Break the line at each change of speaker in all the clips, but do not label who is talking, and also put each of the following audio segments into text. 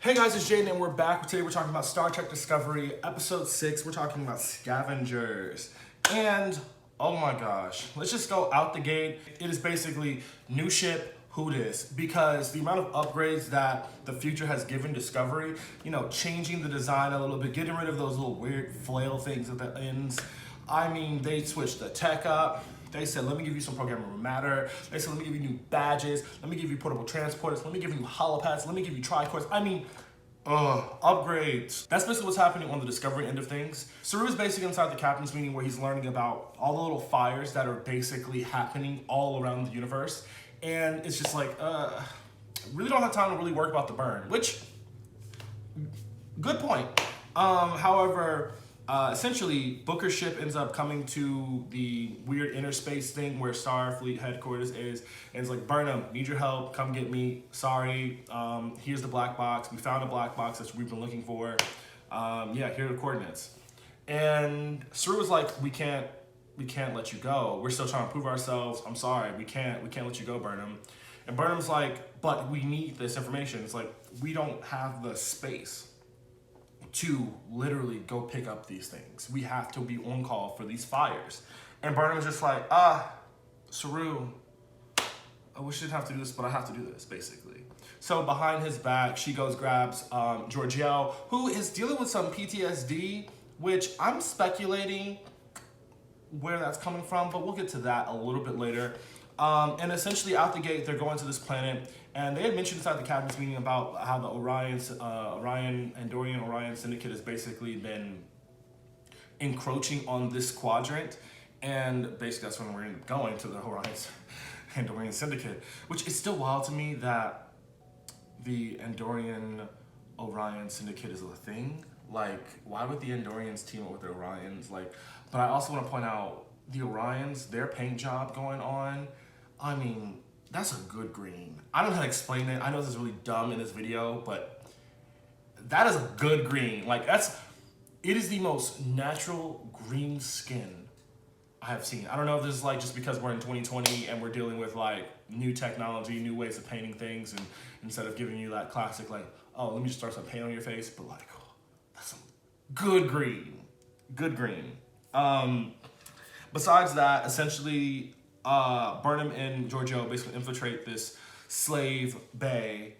Hey guys, it's Jaden and we're back. Today we're talking about Star Trek Discovery, Episode 6. We're talking about Scavengers. And, oh my gosh, let's just go out the gate. It is basically new ship, who dis? Because the amount of upgrades that the future has given Discovery, changing the design a little bit, getting rid of those little weird flail things at the ends. I mean, they switched the tech up. They said, let me give you some programmable matter. They said, let me give you new badges. Let me give you portable transporters. Let me give you holopads. Let me give you tricores. I mean, upgrades. That's basically what's happening on the Discovery end of things. Saru is basically inside the captain's meeting where he's learning about all the little fires that are basically happening all around the universe. And it's just like, really don't have time to really work about the burn, which, good point. However, essentially, Booker's ship ends up coming to the weird inner space thing where Starfleet headquarters is, and it's like, Burnham, need your help, come get me, sorry, here's the black box, we found a black box that we've been looking for, yeah, here are the coordinates. And Saru was like, we can't let you go, we're still trying to prove ourselves, I'm sorry, we can't let you go, Burnham. And Burnham's like, but we need this information. It's like, we don't have the space to literally go pick up these things. We have to be on call for these fires. And Burnham's just like, Saru, I wish I didn't have to do this, but I have to do this, basically. So behind his back, she grabs Georgiou, who is dealing with some PTSD, which I'm speculating where that's coming from, but we'll get to that a little bit later. And essentially out the gate, they're going to this planet, and they had mentioned inside the captain's meeting about how the Andorian Orion Syndicate has basically been encroaching on this quadrant, and basically that's when we're going to go into the Andorian Syndicate, which is still wild to me that the Andorian Orion Syndicate is a thing. Like, why would the Andorians team up with the Orions? Like, but I also want to point out the Orions, their paint job going on, I mean, that's a good green. I don't know how to explain it. I know this is really dumb in this video, but that is a good green. Like, it is the most natural green skin I have seen. I don't know if this is like just because we're in 2020 and we're dealing with like new technology, new ways of painting things, and instead of giving you that classic like, oh, let me just start some paint on your face, but like, oh, that's some good green. Good green. Besides that, essentially, Burnham and Georgiou basically infiltrate this slave bay,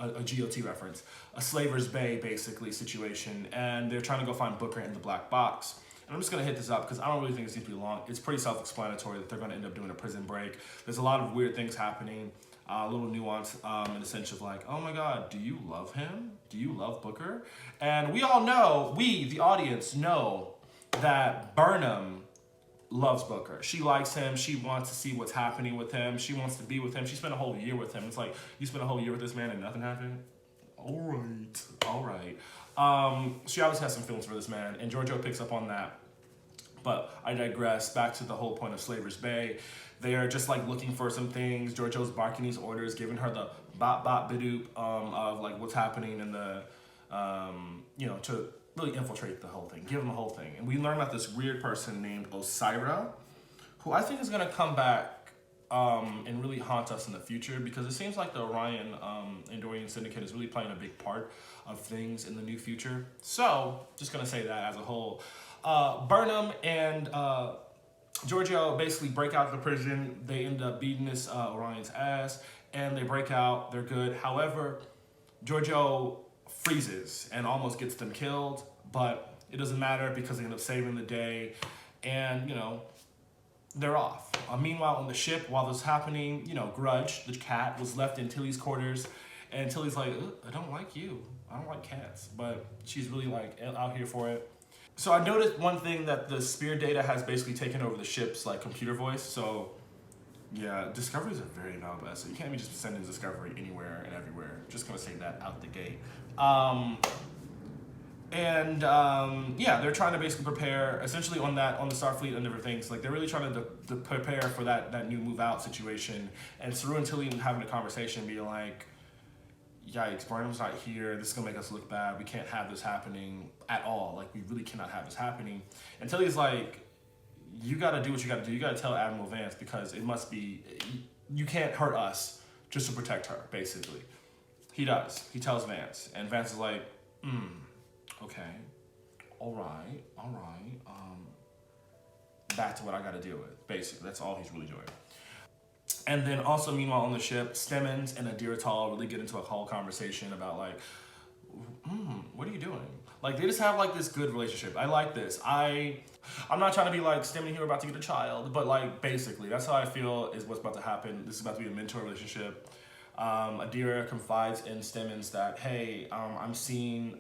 a GOT reference, a slaver's bay basically situation, and they're trying to go find Booker in the black box. And I'm just gonna hit this up because I don't really think it's needs to be long. It's pretty self-explanatory that they're gonna end up doing a prison break. There's a lot of weird things happening, a little nuance in the sense of like, oh my God, do you love him? Do you love Booker? And we all know, we, the audience, know that Burnham loves Booker. She likes him. She wants to see what's happening with him. She wants to be with him. She spent a whole year with him. It's like, you spent a whole year with this man and nothing happened? All right. She obviously has some feelings for this man, and Georgiou picks up on that. But I digress. Back to the whole point of Slaver's Bay. They are just like looking for some things. Georgiou's barking these orders, giving her the bop bidoop of like what's happening in the, to really infiltrate the whole thing, give them the whole thing. And we learn about this weird person named Osira, who I think is gonna come back and really haunt us in the future, because it seems like the Orion Andorian Syndicate is really playing a big part of things in the new future. So, just gonna say that as a whole. Burnham and Georgiou basically break out of the prison. They end up beating this Orion's ass, and they break out, they're good. However, Georgiou freezes and almost gets them killed, but it doesn't matter because they end up saving the day, and they're off. Meanwhile, on the ship, while this is happening, Grudge, the cat, was left in Tilly's quarters, and Tilly's like, I don't like you. I don't like cats, but she's really like out here for it. So I noticed one thing, that the spear data has basically taken over the ship's like computer voice. So yeah, Discovery is a very valid asset. You can't be just sending Discovery anywhere and everywhere. Just gonna say that out the gate. Yeah, they're trying to basically prepare, essentially on the Starfleet and different things. Like, they're really trying to prepare for that new move out situation. And Saru and Tilly having a conversation, being like, yikes, Burnham's not here. This is gonna make us look bad. We can't have this happening at all. Like, we really cannot have this happening. And Tilly's like, you gotta do what you gotta do. You gotta tell Admiral Vance, because it must be, you can't hurt us just to protect her, basically. He does. He tells Vance, and Vance is like, okay, all right. Back to what I got to deal with. Basically, that's all he's really doing. And then also, meanwhile, on the ship, Stemmons and Adira Tall really get into a whole conversation about like, what are you doing? Like, they just have like this good relationship. I like this. I'm not trying to be like Stemmon here about to get a child, but like basically, that's how I feel is what's about to happen. This is about to be a mentor relationship. Adira confides in Stemmons that, hey, I'm seeing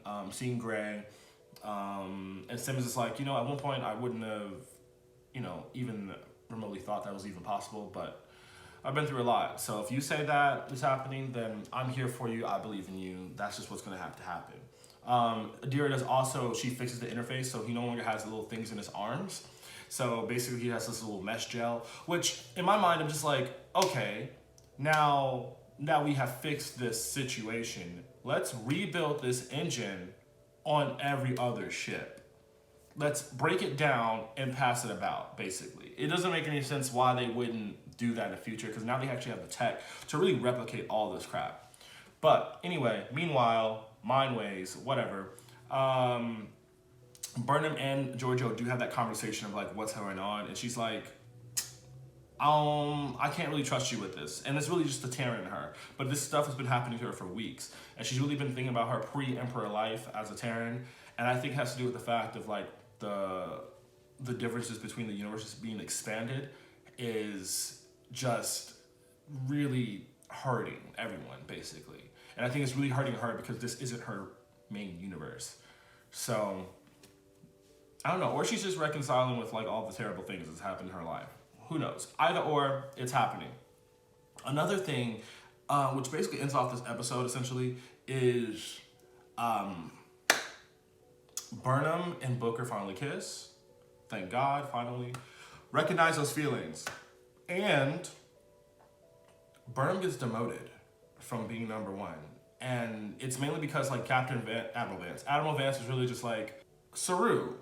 Gray. And Stemmons is like, at one point I wouldn't have, even remotely thought that was even possible, but I've been through a lot. So if you say that is happening, then I'm here for you. I believe in you. That's just what's going to have to happen. Adira does also, she fixes the interface, so he no longer has the little things in his arms. So basically he has this little mesh gel, which in my mind, I'm just like, okay, now we have fixed this situation. Let's rebuild this engine on every other ship. Let's break it down and pass it about, basically. It doesn't make any sense why they wouldn't do that in the future, because now they actually have the tech to really replicate all this crap. But anyway, meanwhile, Mindways, whatever. Burnham and Georgiou do have that conversation of like, what's going on? And she's like, I can't really trust you with this. And it's really just the Terran in her. But this stuff has been happening to her for weeks. And she's really been thinking about her pre-Emperor life as a Terran. And I think it has to do with the fact of like the differences between the universes being expanded is just really hurting everyone, basically. And I think it's really hurting her because this isn't her main universe. So, I don't know. Or she's just reconciling with like all the terrible things that's happened in her life. Who knows? Either or, it's happening. Another thing, which basically ends off this episode essentially, is Burnham and Booker finally kiss. Thank God, finally. Recognize those feelings. And Burnham gets demoted from being number one. And it's mainly because like Admiral Vance is really just like, Saru,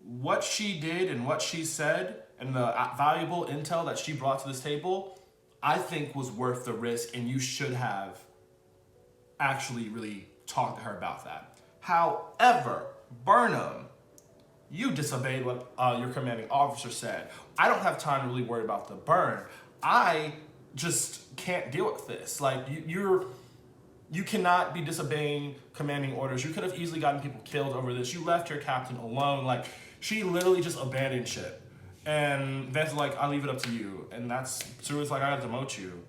what she did and what she said and the valuable intel that she brought to this table, I think was worth the risk, and you should have actually really talked to her about that. However, Burnham, you disobeyed what your commanding officer said. I don't have time to really worry about the burn. I just can't deal with this. Like, you cannot be disobeying commanding orders. You could have easily gotten people killed over this. You left your captain alone. Like, she literally just abandoned ship. And Vance is like, I leave it up to you. And Saru's like, I gotta demote you.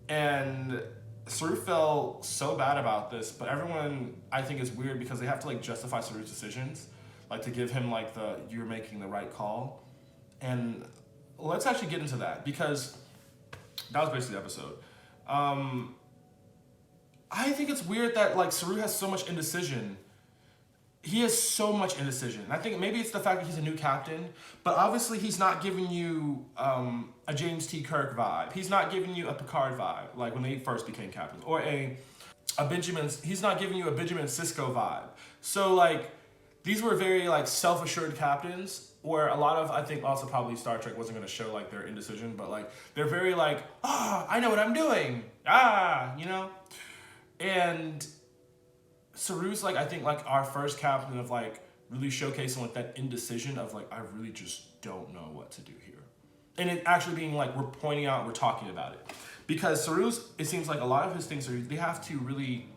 And Saru felt so bad about this, but everyone, I think, is weird because they have to like justify Saru's decisions, like to give him like you're making the right call. And let's actually get into that, because that was basically the episode. I think it's weird that like Saru has so much indecision. He has so much indecision. I think maybe it's the fact that he's a new captain, but obviously he's not giving you a James T. Kirk vibe. He's not giving you a Picard vibe, like when they first became captains, or he's not giving you a Benjamin Sisko vibe. So like, these were very like self-assured captains, where a lot of, I think also probably Star Trek wasn't gonna show like their indecision, but like, they're very like, I know what I'm doing, And Saru's like, I think like our first captain of like really showcasing like that indecision of like, I really just don't know what to do here. And it actually being like, we're pointing out, we're talking about it. Because Saru's, it seems like a lot of his things they have to really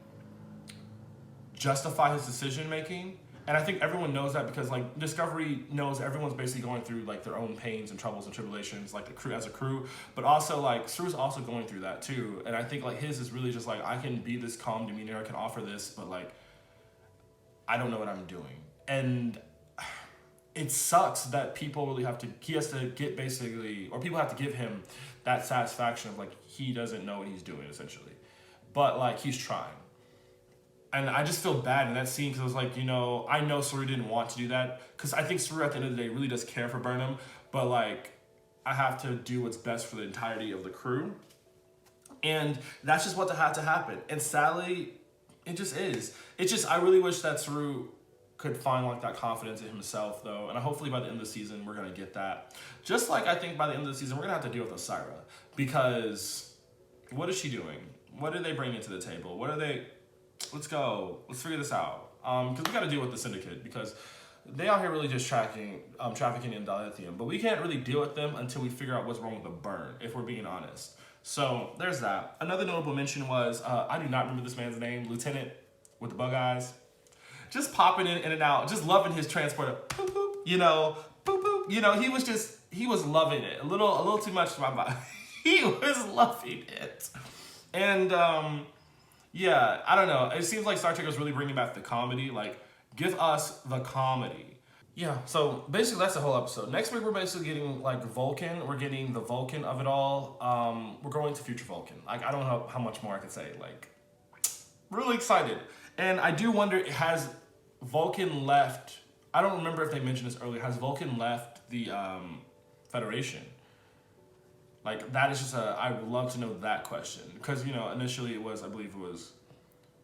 justify his decision making. And I think everyone knows that because like Discovery knows everyone's basically going through like their own pains and troubles and tribulations, like the crew as a crew, but also like Saru's also going through that too. And I think like his is really just like, I can be this calm demeanor, I can offer this, but like, I don't know what I'm doing. And it sucks that people really he has to get basically, or people have to give him that satisfaction of like, he doesn't know what he's doing essentially, but like he's trying. And I just feel bad in that scene because I was like, I know Saru didn't want to do that, because I think Saru at the end of the day really does care for Burnham, but like, I have to do what's best for the entirety of the crew. And that's just what had to happen. And sadly, it just is. It's just, I really wish that Saru could find like that confidence in himself though. And hopefully by the end of the season, we're going to get that. Just like I think by the end of the season, we're going to have to deal with Osira, because what is she doing? What did they bring into the table? What are they? Let's go. Let's figure this out. Because we got to deal with the syndicate because they out here really just trafficking in dilithium. But we can't really deal with them until we figure out what's wrong with the burn, if we're being honest. So there's that. Another notable mention was, I do not remember this man's name, Lieutenant with the bug eyes. Just popping in and out, just loving his transporter. Boop, boop, you know, boop, boop. You know, he was loving it. A little too much to my body. He was loving it. And yeah, I don't know. It seems like Star Trek was really bringing back the comedy. Like, give us the comedy. Yeah, so basically that's the whole episode. Next week we're basically getting like Vulcan. We're getting the Vulcan of it all. We're going to future Vulcan. Like, I don't know how much more I could say. Like, really excited. And I do wonder, has Vulcan left? I don't remember if they mentioned this earlier. Has Vulcan left the Federation? Like, that is just I would love to know that question. Because, you know, initially it was, I believe it was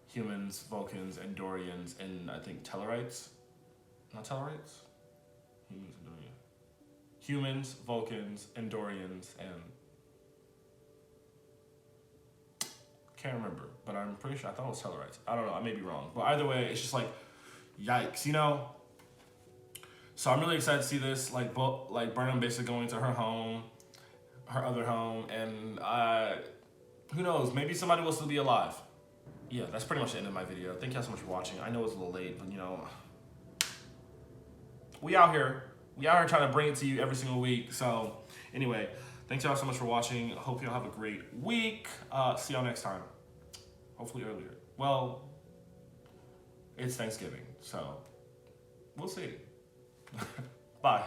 humans, Vulcans, Andorians, and I think Tellarites. Not Tellarites? Humans, Andorians. Humans, Vulcans, Andorians, and can't remember, but I'm pretty sure I thought it was Tellarites. I don't know, I may be wrong. But either way, it's just like, yikes, you know? So I'm really excited to see this, like Burnham basically going to her home, her other home, and who knows, maybe somebody will still be alive. Yeah, that's pretty much the end of my video. Thank you all so much for watching. I know it's a little late, but you know, we out here trying to bring it to you every single week. So anyway, thanks y'all so much for watching. Hope y'all have a great week. See y'all next time. Hopefully earlier. Well, it's Thanksgiving, so we'll see. Bye.